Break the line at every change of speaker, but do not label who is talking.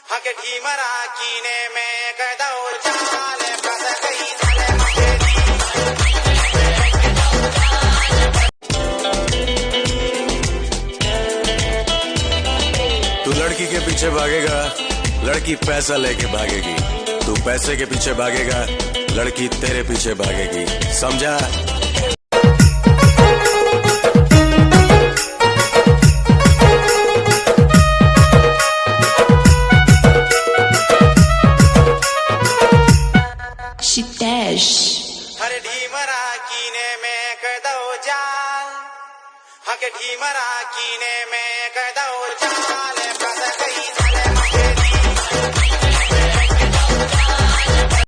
हके ढीमरा कीने में कदौ चाल फंस गई साले मकेरी।
तू लड़की के पीछे भागेगा, लड़की पैसा लेके भागेगी। तू पैसे के पीछे भागेगा, लड़की तेरे पीछे भागेगी। समझा?
हरे ढीमरा कीने में कदौ जाल, हके ढीमरा कीने में कदौ जाल।